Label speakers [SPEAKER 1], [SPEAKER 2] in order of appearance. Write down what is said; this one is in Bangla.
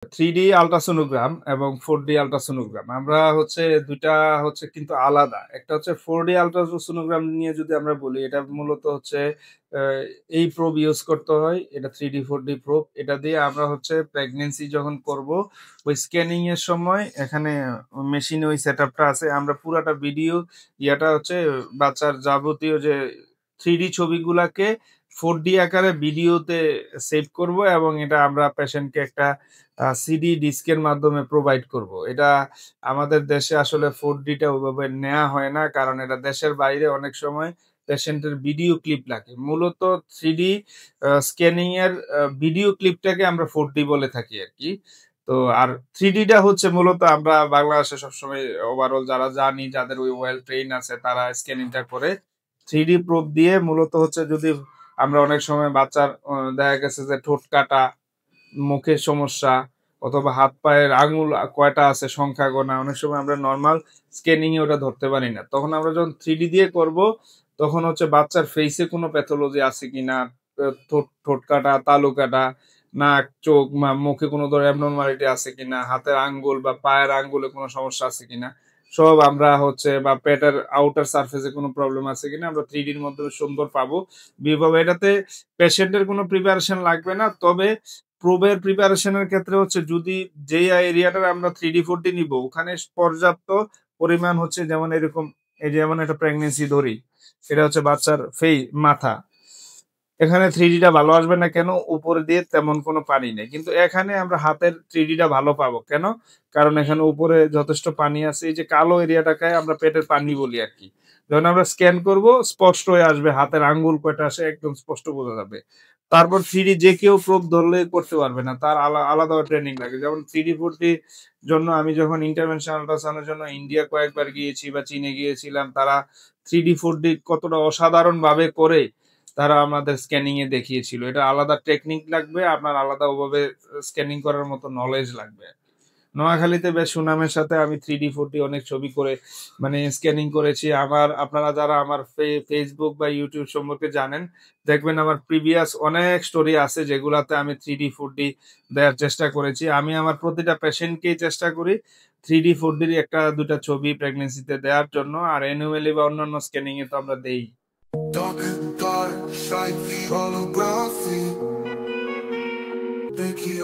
[SPEAKER 1] 3D আল্ট্রাসোনোগ্রাম এবং 4D আল্ট্রাসোনোগ্রাম। আমরা হচ্ছে ২ টা হচ্ছে কিন্তু আলাদা। একটা হচ্ছে 4D আল্ট্রাসোনোগ্রাম নিয়ে যদি আমরা বলি, এটা মূলত হচ্ছে আ এই প্রোব ইউজ করতে হয়। এটা 3D 4D প্রোব। এটা দিয়ে আমরা হচ্ছে প্রেগন্যান্সি যখন করব, ওই স্ক্যানিং এর সময় এখানে মেশিনে ওই সেটআপটা আছে। আমরা পুরাটা ভিডিও ইয়াটা হচ্ছে বাচ্চার যাবতীয় যে 3D ছবিগুলাকে 4D আকারে ভিডিওতে সেভ করব এবং এটা আমরা পেশেন্টকে একটা সিডি ডিস্কের মাধ্যমে প্রোভাইড করব। এটা আমাদের দেশে আসলে 4D টা ওইভাবে নেয়া হয় না। কারণ এটা দেশের বাইরে অনেক সময় পেশেন্টের ভিডিও ক্লিপ লাগে। মূলত 3D স্ক্যানিং এর ভিডিও ক্লিপটাকে আমরা 4D বলে থাকি আরকি। তো আর 3D টা হচ্ছে মূলত আমরা বাংলাদেশে সবসময় ওভারঅল যারা জানি, যাদের ওই ওয়েল ট্রেইন আছে তারা স্ক্যানিংটা করে। 3D প্রোব দিয়ে মূলত হচ্ছে যদি আমরা অনেক সময় বাচ্চার দেখা গেছে যে ঠোঁট কাটা, মুখের সমস্যা অথবা হাত পায়ের আঙুল কয়টা আছে সংখ্যা গোনা, অনেক সময় আমরা নরমাল স্ক্যানিং এ ওটা ধরতে পারি না। তখন আমরা যখন 3D দিয়ে করব, তখন হচ্ছে বাচ্চার ফেইসে কোনো প্যাথোলজি আছে কিনা, ঠোঁট কাটা, তালু কাটা, নাক, চোখ, মুখে কোনো ধরনের অ্যাবনরমালিটি আছে কিনা, হাতের আঙ্গুল বা পায়ের আঙ্গুলে কোনো সমস্যা আছে কিনা, সব আমরা হচ্ছে বা পেটের আউটার সারফেস এ কোনো প্রবলেম আছে কিনা আমরা 3D র মাধ্যমে সুন্দর পাবো। বিভাবে এটাতে পেশেন্টের কোনো প্রিপারেশন লাগবে না। তবে প্রোবের প্রিপারেশন এর ক্ষেত্রে হচ্ছে যদি যেই এরিয়াটার আমরা 3D 4D নিবো ওখানে পর্যাপ্ত পরিমাণ হচ্ছে যেমন এরকম এই যেমন একটা প্রেগন্যান্সি ধরি। এটা হচ্ছে বাচ্চার মাথা। এখানে 3D টা ভালো আসবে না কেন? উপরে দিয়ে তেমন কোনো পানি নেই। কিন্তু এখানে আমরা হাতের 3D টা ভালো পাবো। কেন? কারণ এখানে উপরে যথেষ্ট পানি আছে। এই যে কালো এরিয়াটাকে আমরা পেটের পানি বলি আরকি। যখন আমরা স্ক্যান করব স্পষ্ট হয়ে আসবে। হাতের আঙ্গুল কয়টা আছে একদম স্পষ্ট বোঝা যাবে। তারপর 3D যে কেউ প্রোব ধরলে করতে পারবে না। তার আলাদা ট্রেনিং লাগে। যেমন 3D 4D জন্য আমি যখন ইন্টারভেনশনাল আল্ট্রাসাউন্ড এর জন্য ইন্ডিয়া কয়েকবার গিয়েছি বা চীনে গিয়েছিলাম, তারা 3D 4D কতটা অসাধারণভাবে করে তারা আমাদের স্ক্যানিং এ দেখিয়েছিল। এটা আলাদা টেকনিক লাগবে, আপনার আলাদা ওভাবে স্ক্যানিং করার মতো নলেজ লাগবে। নোয়াখালীতে বেশ সুনামের সাথে আমি 3D 4D অনেক ছবি করে মানে স্ক্যানিং করেছি। আপনারা যারা আমার Facebook বা YouTube সম্পর্কে জানেন, দেখবেন আমার প্রিভিয়াস অনেক স্টোরি আছে যেগুলাতে আমি 3D 4D দেয়ার চেষ্টা করেছি। আমি আমার প্রতিটা পেশেন্টকেই চেষ্টা করি 3D 4D র ১ টা ২ টা ছবি প্রেগন্যান্সিতে দেয়ার জন্য। আর অ্যানুয়ালি বা অন্যান্য স্ক্যানিং এ তো আমরা দেই।
[SPEAKER 2] Dark and dark, slightly holography. Thank you,